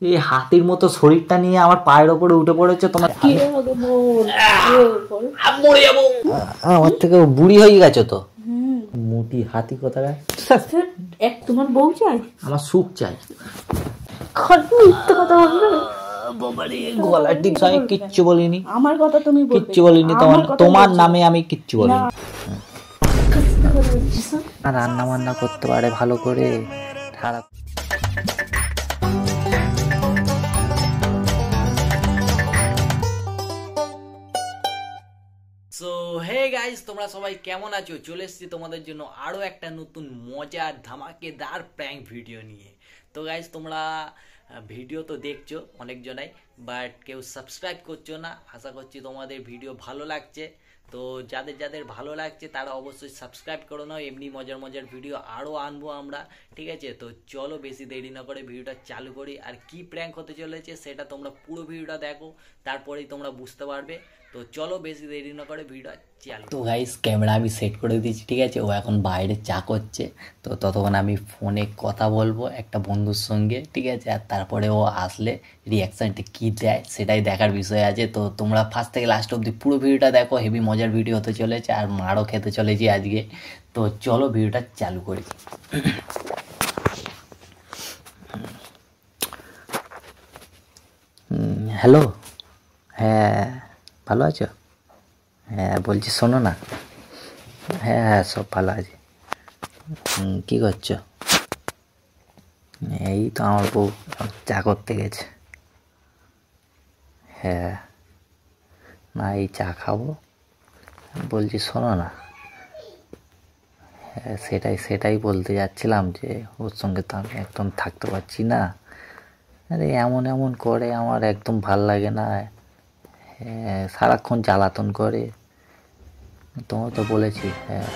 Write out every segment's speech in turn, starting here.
এই হাতির মতো শরীরটা নিয়ে আমার পায়ের ওপরে উঠে পড়েছে তোমার। আমার থেকে বুড়ি হয়ে গেছে তো। মোটি হাতি কোথায়? তোমার বউ চাই? আমার সুখ চাই। কিচ্ছু বলিনি। আমার কথা তুমি কিচ্ছু বলিনি। তোমার নামে আমি কিচ্ছু বলিনি। রান্না বান্না করতে পারে ভালো করে। সো হে গাইস, তোমরা সবাই কেমন আছো? চলে এসেছি তোমাদের জন্য আরো একটা নতুন মজার ধামাকেদার প্র্যাঙ্ক ভিডিও নিয়ে। তো গাইস, তোমরা ভিডিও তো দেখছো অনেক জনাই, বাট কেউ সাবস্ক্রাইব করছো না। আশা করছি তোমাদের ভিডিও ভালো লাগছে। তো যাদের যাদের ভালো লাগছে তারা অবশ্যই সাবস্ক্রাইব করো নাও। এমনি মজার মজার ভিডিও আরও আনবো আমরা, ঠিক আছে? তো চলো বেশি দেরি না করে ভিডিওটা চালু করি। আর কি প্র্যাঙ্ক হতে চলেছে সেটা তোমরা পুরো ভিডিওটা দেখো, তারপরেই তোমরা বুঝতে পারবে। তো চলো বেশি দেরি না করে ভিডিওটা চালু। তো গাইস, ক্যামেরা আমি সেট করে দিয়েছি, ঠিক আছে? ও এখন বাইরে চা করছে, তো ততক্ষণ আমি ফোনে কথা বলবো একটা বন্ধুর সঙ্গে, ঠিক আছে? আর তারপরে ও আসলে রিয়াকশানটা কী দেয় সেটাই দেখার বিষয় আছে। তো তোমরা ফার্স্ট থেকে লাস্ট অবধি পুরো ভিডিওটা দেখো। হেভি মজার ভিডিও হতে চলেছে আর মারও খেতে চলেছি আজকে। তো চলো ভিডিওটা চালু করি। হ্যালো, হ্যাঁ ভালো আছো? হ্যাঁ বলছি, শোনো না। হ্যাঁ হ্যাঁ সব ভালো আছে। কী করছো? এই তো আমার বউ চা করতে গেছে। হ্যাঁ না, এই চা খাবো। বলছি শোনো না। হ্যাঁ সেটাই বলতে যাচ্ছিলাম যে ওর সঙ্গে তো আমি একদম থাকতে পারছি না। আরে এমন করে আমার একদম ভাল লাগে না। হ্যাঁ সারাক্ষণ জ্বালাতন করে। তোমার তো বলেছি। হ্যাঁ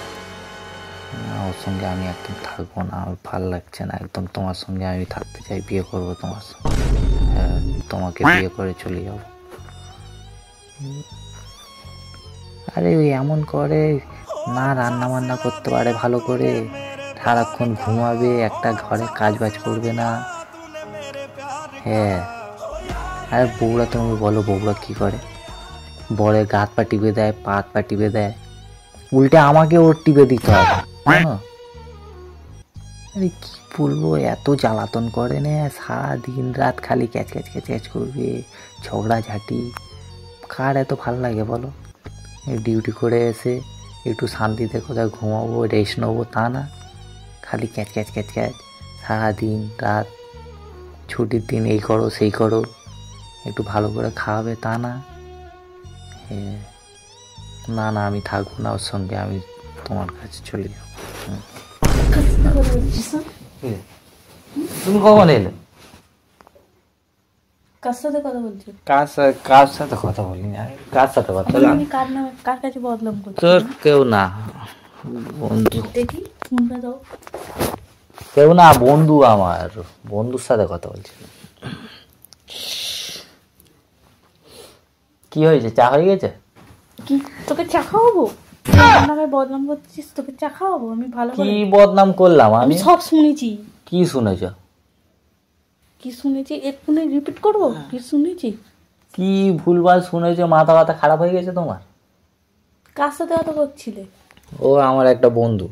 না, ওর সঙ্গে আমি একদম থাকবো না, আমার ভাল লাগছে না একদম। তোমার সঙ্গে আমি থাকতে চাই, বিয়ে করবো তোমার সঙ্গে। হ্যাঁ তোমাকে বিয়ে করে চলে যাবো। আরে ওই এমন করে না, রান্না বান্না করতে পারে ভালো করে, সারাক্ষণ ঘুমাবে, একটা ঘরে কাজ বাজ করবে না। হ্যাঁ আর বউরা, তুমি বলো বউরা কী করে? বরের গাত পা টিপে দেয়, পাত পা টিপে দেয়, উল্টে আমাকে ওর টিপে দিতে হয়, জানো? আরে কি বলবো, এত জ্বালাতন করে না, সারা দিন রাত খালি ক্যাচ ক্যাচ ক্যাচ ক্যাচ করবে, ঝগড়াঝাটি। কার এত ভালো লাগে বলো? ডিউটি করে এসে একটু শান্তিতে কোথাও ঘুমাবো, রেস্ট নেবো, তা না, খালি ক্যাচ ক্যাচ ক্যাচ ক্যাচ সারা দিন রাত। ছুটির দিন এই করো সেই করো, একটু ভালো করে খাওয়াবে, তা না। হ্যাঁ না না, আমি থাকবো না ওর সঙ্গে, আমি তোমার কাছে চলে যাবো। তুমি কখন এলে? কার সাথে কথা বলছো? কার সাথে কথা বলিনি আমি। কার সাথে কথা বলি? আমি কার নামে কার কাছে বদনাম করছি? তোর কেউ না, বন্ধু। দেখি ফোনটা দাও। কেউ না, বন্ধু, আমার বন্ধুর সাথে কথা বলছি। কি হয়েছে, চা হয়ে গেছে? কি তোকে চা খাওয়াবো? নামে বদনাম করছিস, তোকে চা খাওয়াবো আমি? ভালো করে কি বদনাম করলাম আমি? সব শুনেছি। কি শুনেছ? কি শুনেছি এক্ষুনি রিপিট করবো? কি শুনেছি? কি ভুলভাল শুনেছো? মাথা ব্যথা খারাপ হয়ে গেছে তোমার? কার সাথে কথা করছিলে? ও আমার একটা বন্ধু।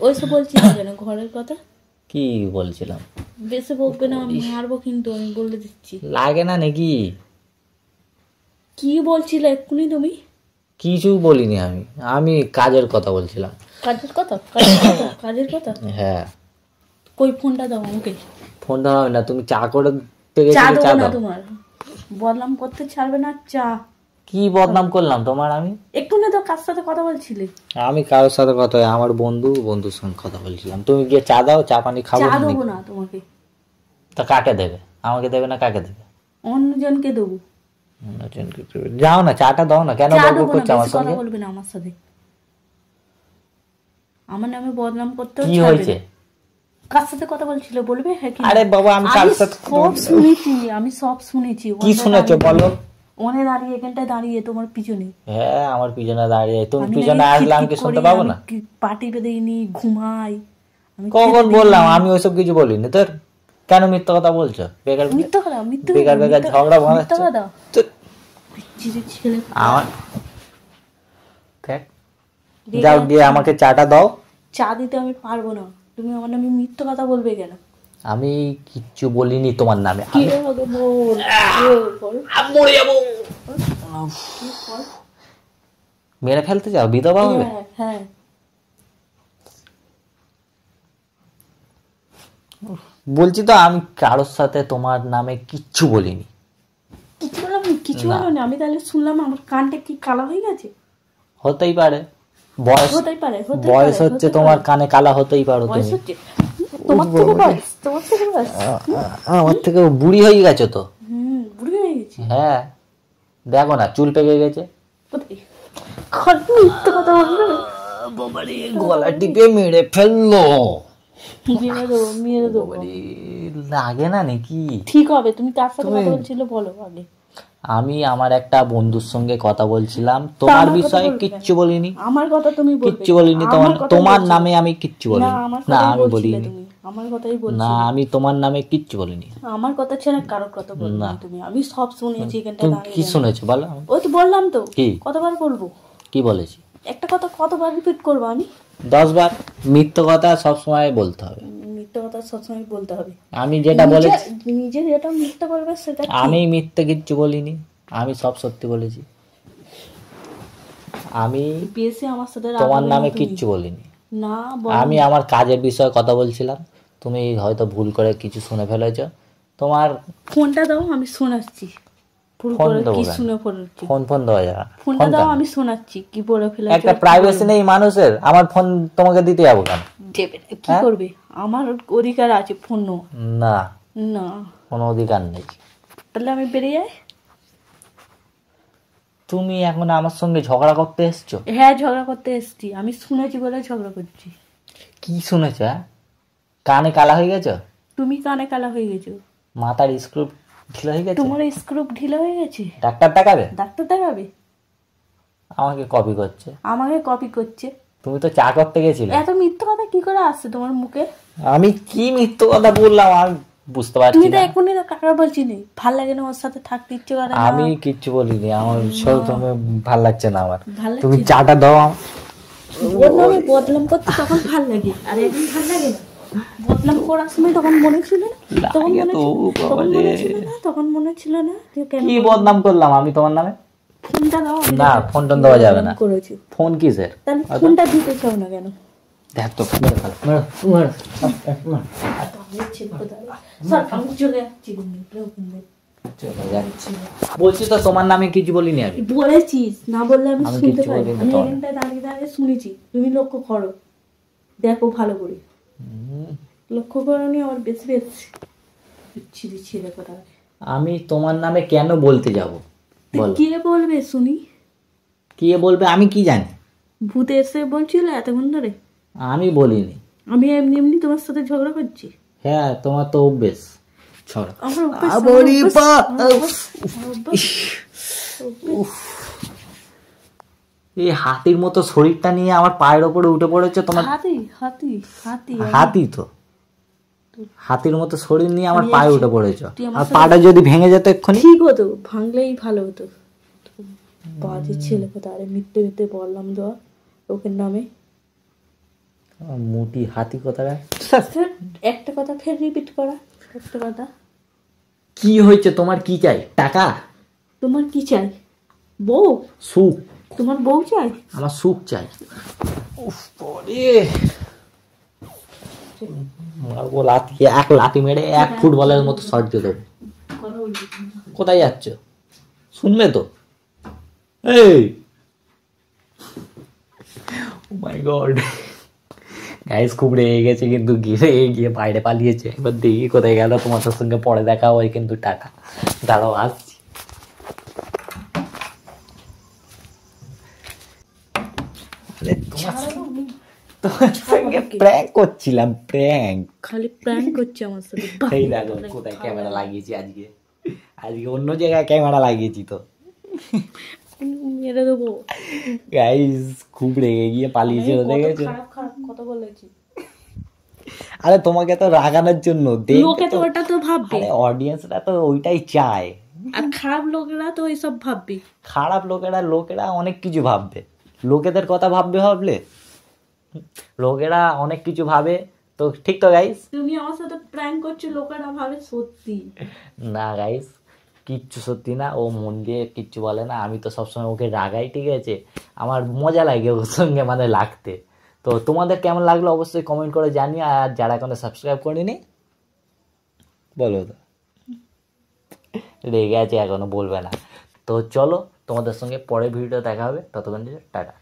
ওইসব বলছিলাম কেন? ঘরের কথা কি বলছিলাম? বেশি বকবে না, মারবো কিন্তু, আমি বলে দিচ্ছি। লাগে না নাকি? কি বলছিলে এক্ষুনি তুমি? কিছু বলিনি আমি, আমি কাজের কথা বলছিলাম। কাজের কথা? কাজের কথা? হ্যাঁ। কই ফোনটা দাও আমাকে। ফোনটা হবে না, তুমি চা করতে গেছিলে। চা দেবো না, তোমার বদনাম করতে ছাড়বে না। চা কি বদনাম করলাম তোমার আমি? এক্ষুনি তো কার সাথে কথা বলছিলে? আমি কারোর সাথে কথা, আমার বন্ধুর সঙ্গে কথা বলছিলাম। তুমি গিয়ে চা দাও, চা পানি খাবো। চা দেবো না তোমাকে। তা কাকে দেবে? আমাকে দেবে না কাকে দেবে? অন্যজনকে দেবো। যাও না, চাটা দাও না। কেন বকবক করছো আমার সঙ্গে? কথা বলবে না আমার সাথে। আমার নামে বদনাম করতে কি হয়েছে? কার সাথে কথা বলছিলে বলবে? হ্যাঁ কি? আরে বাবা, আমি কার সাথে সব শুনেছি, আমি সব শুনেছি। কি শুনেছো বলো? ওনে দাঁড়িয়ে, এখানটায় দাঁড়িয়ে তোমার পিছনে। হ্যাঁ আমার পিছনে দাঁড়িয়ে, তুমি পিছনে আসলে আমি কি শুনতে পাবো না? পাটি বেঁধে নি ঘুমাই। কখন বললাম? আমি ওইসব কিছু বলিনি তোর। কেন মিথ্যা কথা বলছো? বেকার মিথ্যা কথা, মিথ্যা বেকার বেকার ঝগড়া বাঁধাচ্ছ। কথা তো চিড়ে ছেলে আমার দেখ, যাও গিয়ে আমাকে চাটা দাও। চা দিতে আমি পারবো না, তুমি আমার নামে মিথ্যা কথা বলবে কেন? আমি কিচ্ছু বলিনি তোমার নামে। কি আগে বল, বল মরে যাবো। কি বল? মেরে ফেলতে যাও, বিধবা হবে? হ্যাঁ হ্যাঁ, বলছি তো আমি কারোর সাথে তোমার নামে কিচ্ছু বলিনি। কিছু বললাম, কিছু বলো না। আমি তাহলে শুনলাম আমার কানটা কি কালো হয়ে গেছে। হতেই পারে, বয়স হতেই পারে, বয়স হচ্ছে তোমার, কানে কালা হতেই পারো বয়স তুমি। হচ্ছে তোমার থেকে বয়স, তোমার থেকে বয়স। আমার থেকে বুড়ি হয়ে গেছো তো। বুড়ি হয়ে গেছি। হ্যাঁ দেখো না, চুল পেকে গেছে। কোথায় খালি মিথ্যা কথা বলবে? বাবারে, গলা টিপে মেরে ফেললো। মেরে দেবো, মেরে দেবো। লাগে না নাকি? ঠিক হবে, তুমি কার সাথে কথা বলছিলে বলো আগে। আমি আমার একটা বন্ধুর সঙ্গে কথা বলছিলাম, তোমার বিষয়ে কিচ্ছু বলিনি। আমার কথা তুমি বলবে, কিচ্ছু বলিনি তোমার নামে, আমি কিচ্ছু বলিনি। না আমি বলিনি, আমার কথাই বলছি। না আমি তোমার নামে কিচ্ছু বলিনি। আমার কথা ছাড়া কারোর কথা বলবে না তুমি। আমি সব শুনেছি এখানটা তুমি দাঁড়িয়ে। কি শুনেছো বলো? ওই তো বললাম তো, কি কতবার বলবো? কি বলেছি? একটা কথা কতবার রিপিট করবো আমি? 10 বার। মিথ্যে কথা সবসময় বলতে হবে। মিথ্যা কথা সবসময় বলতে হবে। আমি যেটা বলেছি, নিজে যেটা মিথ্যা বলবে সেটা আমি মিথ্যে কিচ্ছু বলিনি, আমি সব সত্যি বলেছি। আমি বেশি আমার সাথে তোমার নামে কিচ্ছু বলিনি। না, আমি আমার কাজের বিষয়ে কথা বলছিলাম, তুমি হয়তো ভুল করে কিছু শুনে ফেলেছো। তোমার ফোনটা দাও, আমি শোনাচ্ছি। ভুল ফোন করে দেবো কি কেন? শুনে ফেলেছি? ফোন দেওয়া যাবে না। ফোনটা দাও, আমি শোনাচ্ছি কি বলে ফেলেছি। একটা প্রাইভেসি নেই মানুষের, আমার ফোন তোমাকে দিতে যাবো কেন? কি করবে? আমার অধিকার আছে ফোন নেওয়া। না, না কোনো অধিকার নেই। তাহলে আমি বেরিয়ে যাই। তুমি এখন আমার সঙ্গে ঝগড়া করতে এসছো? হ্যাঁ, ঝগড়া করতে এসছি। আমি শুনেছি বলে ঝগড়া করছি। কি শুনেছ? কানে কালা হয়ে গেছো? তুমি কানে কালা হয়ে গেছো। মাথার স্ক্রু ঢিলা হয়ে গেছে? তোমার স্ক্রু ঢিলা হয়ে গেছে। ডাক্তার দেখাবে? ডাক্তার দেখাবে? আমাকে কপি করছে। আমাকে কপি করছে। তুমি তো চা করতে গেছিলে। এত মিথ্যা কথা কি করে আসছে তোমার মুখে? আমি কি মিথ্যে কথা বললাম আমি বুঝতে পারছি তুমি তো না। এখনই কাকা বলছি নি, ভাল লাগে না ওর সাথে থাকতে ইচ্ছে করে না। আমি কিচ্ছু বলিনি, আমার সব তুমি ভাল লাগছে না আমার। ভাল লাগছে তুমি না। চাটা দাও। ওর নামে বদনাম করতে তখন ভাল লাগে, আর এখন ভাল লাগে না। বদনাম করার সময় তখন মনে ছিল না, তখন মনে ছিল না, তখন মনে ছিল না যে কেন কি বদনাম করলাম আমি তোমার নামে? ফোনটা দাও। না, ফোনটা দেওয়া যাবে না। করেছি ফোন কিসের? তাহলে ফোনটা দিতে চাও না কেন? দেখ তো, মেরে ফেলো, মেরে ফেলো। আমি চলে যাচ্ছি। বলছি তো তোমার নামে কিছু বলিনি আমি। বলেছিস না, বললে আমি আমি শুনতে কিচ্ছু পাই। বলিনি আমি তোমার। এখানটায় দাঁড়িয়ে দাঁড়িয়ে শুনেছি। তুমি লক্ষ্য করো, দেখো ভালো করে। লক্ষ্য করোনি আমার বেশি বেশি ছিঁড়ে ছিঁড়ে কথা। আমি তোমার নামে কেন বলতে যাব বলো? কে বলবে শুনি? কে বলবে আমি কি জানি? ভূত এসে বলছিল এতক্ষণ ধরে। আমি বলিনি। আমি এমনি এমনি তোমার সাথে ঝগড়া করছি। হ্যাঁ, তোমার তো অভ্যেস। ছড়া আমার অভ্যাস, আবরি পা। এই হাতির মতো শরীরটা নিয়ে আমার পায়ের ওপরে উঠে পড়েছে তোমার। হাতি হাতি হাতি হাতি তো, হাতির মতো শরীর নিয়ে আমার পায়ে উঠে পড়েছে। তুই আমার আর পাটা যদি ভেঙে যেত এক্ষুনি। ঠিক হতো, ভাঙলেই ভালো হতো। বাজে ছেলে কথা। আরে মিথ্যে মিথ্যে বললাম তো লোকের নামে। মুটি হাতি কথা। একটা কথা ফের রিপিট করা। একটা কথা। কি হয়েছে তোমার? কি চাই? টাকা? তোমার কি চাই? বউ? সুখ। তোমার বউ চাই? আমার সুখ চাই। উফ পরে মারবো লাথি, এক লাথি মেরে 1 ফুটবলের মতো শট দিয়ে দেবো। কোথায় যাচ্ছ? শুনবে তো? এই ও মাই গড, গাইস খুব রেগে গেছে কিন্তু, গিয়ে বাইরে পালিয়েছে। এবার দেখি কোথায় গেল। তোমাদের সঙ্গে পরে দেখা হয় কিন্তু। টাকা দাঁড়াও, আসছি। তোমার সঙ্গে প্র্যাঙ্ক করছিলাম, প্র্যাঙ্ক। খালি প্র্যাঙ্ক করছে আমার সাথে। এই দেখো কোথায় ক্যামেরা লাগিয়েছি আজকে। আজকে অন্য জায়গায় ক্যামেরা লাগিয়েছি তো। মেরে দেবো। গাইস খুব রেগে গিয়ে পালিয়েছে, দেখেছো? খারাপ খারাপ কথা বলেছি। আরে তোমাকে তো রাগানোর জন্য লোকে তো ওটা তো ভাববে, আরে অডিয়েন্সরা তো ওইটাই চায়। আর খারাপ লোকেরা তো ওইসব ভাববে। খারাপ লোকেরা অনেক কিছু ভাববে, লোকেদের কথা ভাবলে লোকেরা অনেক কিছু ভাবে। তো ঠিক তো গাইস, তুমি আমার সাথে প্র্যাঙ্ক করছো, লোকেরা ভাবে সত্যি। না গাইস, কিচ্ছু সত্যি না, ও মন দিয়ে কিচ্ছু বলে না। আমি তো সবসময় ওকে রাগাই, ঠিক আছে, আমার মজা লাগে ওর সঙ্গে মানে লাগতে। তো তোমাদের কেমন লাগলো অবশ্যই কমেন্ট করে জানিও। আর যারা এখনো সাবস্ক্রাইব করেনি বলো তো, রেগে আছে এখনো বলবে না। তো চলো, তোমাদের সঙ্গে পরের ভিডিও দেখা হবে, ততক্ষণ টাটা।